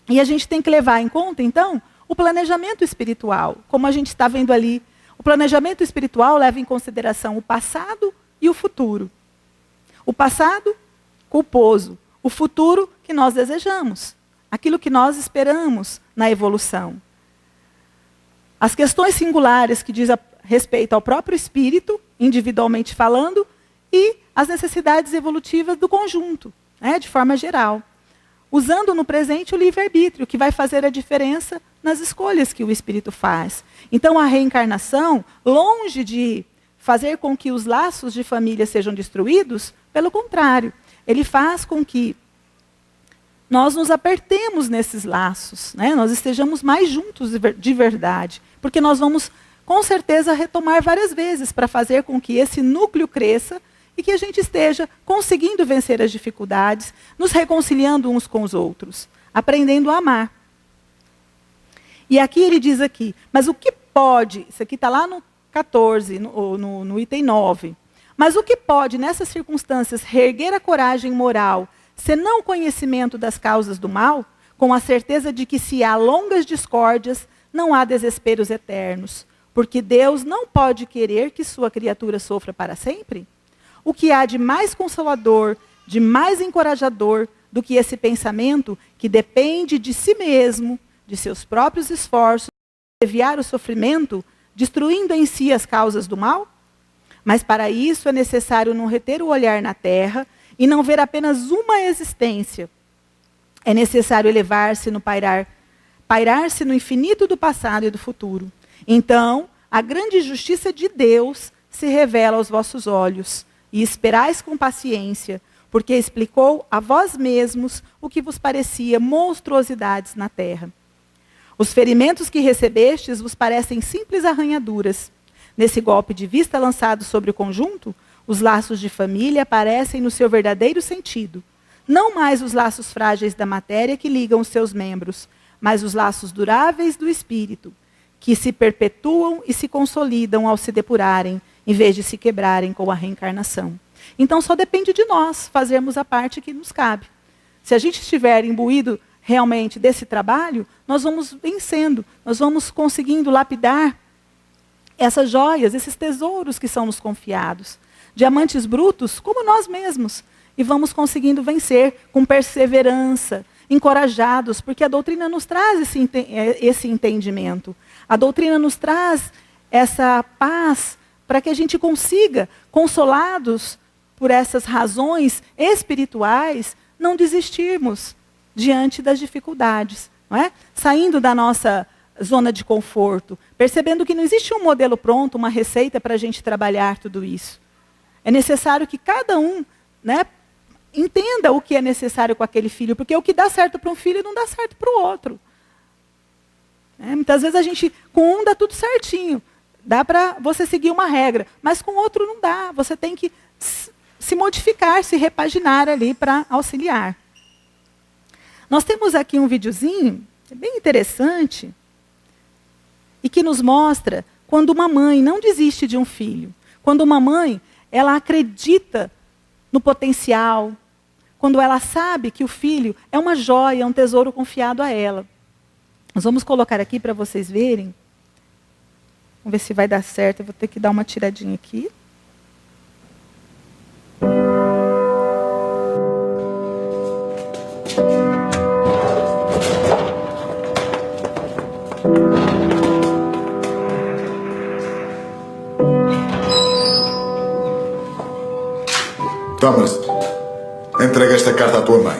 E a gente tem que levar em conta, então, o planejamento espiritual. Como a gente está vendo ali, o planejamento espiritual leva em consideração o passado e o futuro. O passado, culposo. O futuro, que nós desejamos. Aquilo que nós esperamos na evolução. As questões singulares que diz respeito ao próprio espírito, individualmente falando, e as necessidades evolutivas do conjunto, né, de forma geral. usando no presente o livre-arbítrio, que vai fazer a diferença nas escolhas que o espírito faz. Então, a reencarnação, longe de fazer com que os laços de família sejam destruídos, pelo contrário, ele faz com que nós nos apertemos nesses laços, né? Nós estejamos mais juntos de verdade, porque nós vamos, com certeza, retomar várias vezes para fazer com que esse núcleo cresça e que a gente esteja conseguindo vencer as dificuldades, nos reconciliando uns com os outros, aprendendo a amar. E aqui ele diz aqui, mas o que pode, isso aqui está lá no 14, no item 9, mas o que pode, nessas circunstâncias, reerguer a coragem moral, senão o conhecimento das causas do mal, com a certeza de que se há longas discórdias, não há desesperos eternos, porque Deus não pode querer que sua criatura sofra para sempre? O que há de mais consolador, de mais encorajador do que esse pensamento que depende de si mesmo, de seus próprios esforços, para aliviar o sofrimento, destruindo em si as causas do mal? Mas para isso é necessário não reter o olhar na terra e não ver apenas uma existência. É necessário elevar-se no pairar-se no infinito do passado e do futuro. Então, a grande justiça de Deus se revela aos vossos olhos, e esperais com paciência, porque explicou a vós mesmos o que vos parecia monstruosidades na terra. Os ferimentos que recebestes vos parecem simples arranhaduras. Nesse golpe de vista lançado sobre o conjunto, os laços de família aparecem no seu verdadeiro sentido. Não mais os laços frágeis da matéria que ligam os seus membros, mas os laços duráveis do espírito, que se perpetuam e se consolidam ao se depurarem, em vez de se quebrarem com a reencarnação. Então só depende de nós fazermos a parte que nos cabe. Se a gente estiver imbuído realmente desse trabalho, nós vamos vencendo, nós vamos conseguindo lapidar essas joias, esses tesouros que são nos confiados. Diamantes brutos, como nós mesmos. E vamos conseguindo vencer com perseverança, encorajados, porque a doutrina nos traz esse entendimento. A doutrina nos traz essa paz para que a gente consiga, consolados por essas razões espirituais, não desistirmos diante das dificuldades, não é? Saindo da nossa zona de conforto, percebendo que não existe um modelo pronto, uma receita para a gente trabalhar tudo isso. É necessário que cada um, né, entenda o que é necessário com aquele filho, porque o que dá certo para um filho não dá certo para o outro. Muitas vezes a gente, com um dá tudo certinho, dá para você seguir uma regra, mas com o outro não dá, você tem que se modificar, se repaginar ali para auxiliar. Nós temos aqui um videozinho, bem interessante, e que nos mostra quando uma mãe não desiste de um filho, quando uma mãe, ela acredita no potencial, quando ela sabe que o filho é uma joia, um tesouro confiado a ela. Nós vamos colocar aqui para vocês verem. Vamos ver se vai dar certo. Eu vou ter que dar uma tiradinha aqui. Thomas, entrega esta carta à tua mãe.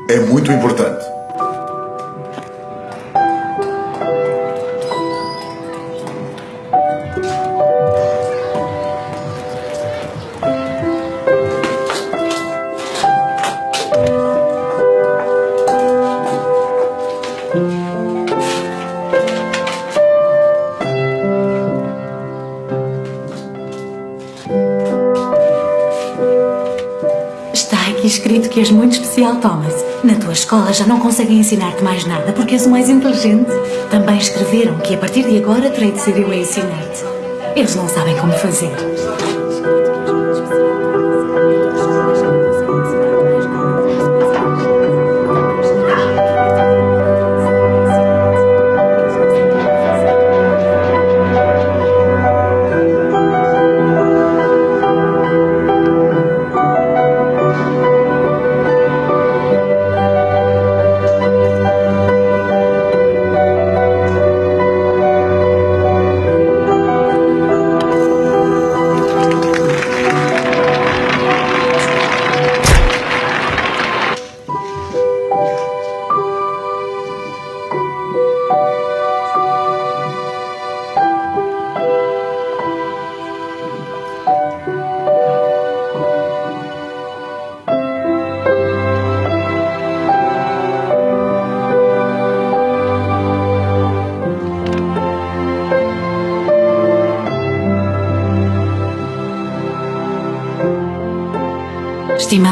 É muito importante. Escrito que és muito especial, Thomas. Na tua escola já não conseguem ensinar-te mais nada porque és o mais inteligente. Também escreveram que a partir de agora terei de ser eu a ensinar-te. Eles não sabem como fazer.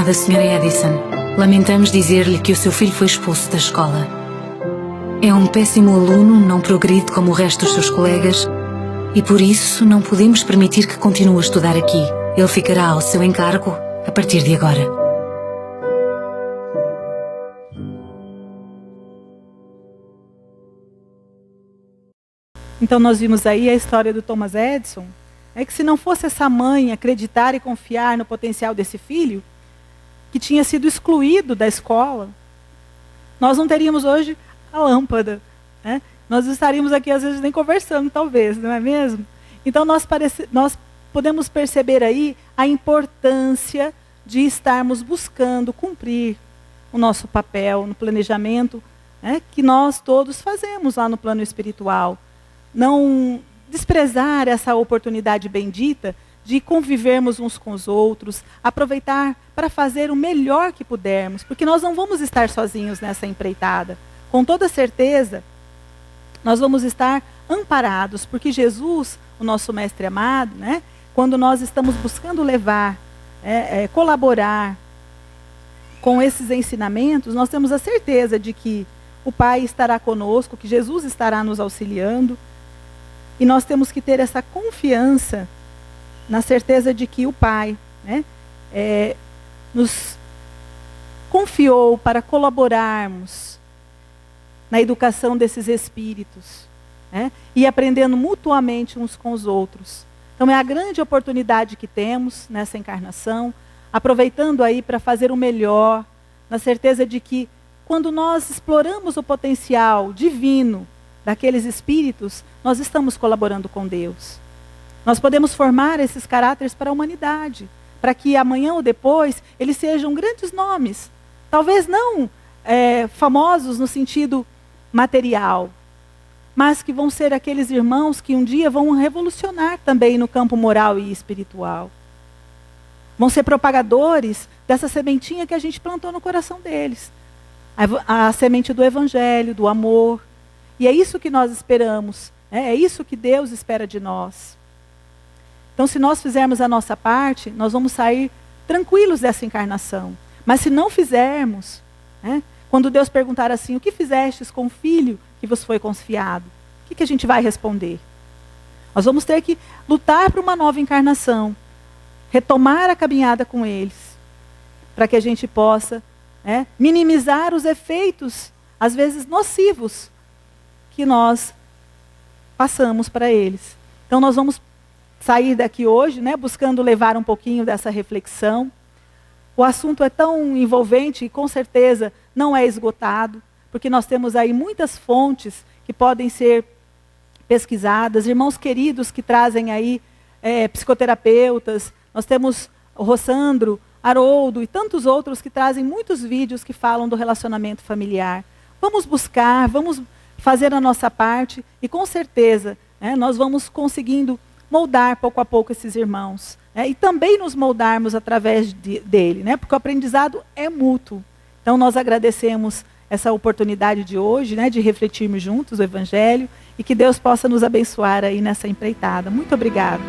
Estimada Sra. Edison, lamentamos dizer-lhe que o seu filho foi expulso da escola. É um péssimo aluno, não progride como o resto dos seus colegas e por isso não podemos permitir que continue a estudar aqui. Ele ficará ao seu encargo a partir de agora. Então nós vimos aí a história do Thomas Edison, que se não fosse essa mãe acreditar e confiar no potencial desse filho, que tinha sido excluído da escola, nós não teríamos hoje a lâmpada, né? Nós estaríamos aqui às vezes nem conversando, talvez, não é mesmo? Então nós podemos perceber aí a importância de estarmos buscando cumprir o nosso papel no planejamento, né, que nós todos fazemos lá no plano espiritual. Não desprezar essa oportunidade bendita de convivermos uns com os outros, aproveitar para fazer o melhor que pudermos, porque nós não vamos estar sozinhos nessa empreitada. Com toda certeza, nós vamos estar amparados, porque Jesus, o nosso mestre amado, né, quando nós estamos buscando levar, colaborar com esses ensinamentos, nós temos a certeza de que o Pai estará conosco, que Jesus estará nos auxiliando. E nós temos que ter essa confiança na certeza de que o Pai, né, nos confiou para colaborarmos na educação desses espíritos, né, e aprendendo mutuamente uns com os outros. Então é a grande oportunidade que temos nessa encarnação, aproveitando aí para fazer o melhor, na certeza de que quando nós exploramos o potencial divino daqueles espíritos, nós estamos colaborando com Deus. Nós podemos formar esses caráteres para a humanidade, para que amanhã ou depois eles sejam grandes nomes. Talvez não famosos no sentido material, mas que vão ser aqueles irmãos que um dia vão revolucionar também no campo moral e espiritual. Vão ser propagadores dessa sementinha que a gente plantou no coração deles. A semente do evangelho, do amor. E é isso que nós esperamos, né? É isso que Deus espera de nós. Então, se nós fizermos a nossa parte, nós vamos sair tranquilos dessa encarnação. Mas se não fizermos, né, quando Deus perguntar assim, o que fizestes com o filho que vos foi confiado? O que a gente vai responder? Nós vamos ter que lutar por uma nova encarnação, retomar a caminhada com eles, para que a gente possa, né, minimizar os efeitos, às vezes nocivos, que nós passamos para eles. Então nós vamos sair daqui hoje, né, buscando levar um pouquinho dessa reflexão. O assunto é tão envolvente e com certeza não é esgotado, porque nós temos aí muitas fontes que podem ser pesquisadas, irmãos queridos que trazem aí psicoterapeutas, nós temos o Rossandro, Haroldo e tantos outros que trazem muitos vídeos que falam do relacionamento familiar. Vamos buscar, vamos fazer a nossa parte e com certeza, né, nós vamos conseguindo moldar pouco a pouco esses irmãos, né, e também nos moldarmos através dele, né, porque o aprendizado é mútuo. Então nós agradecemos essa oportunidade de hoje, né, de refletirmos juntos o Evangelho e que Deus possa nos abençoar aí nessa empreitada. Muito obrigada.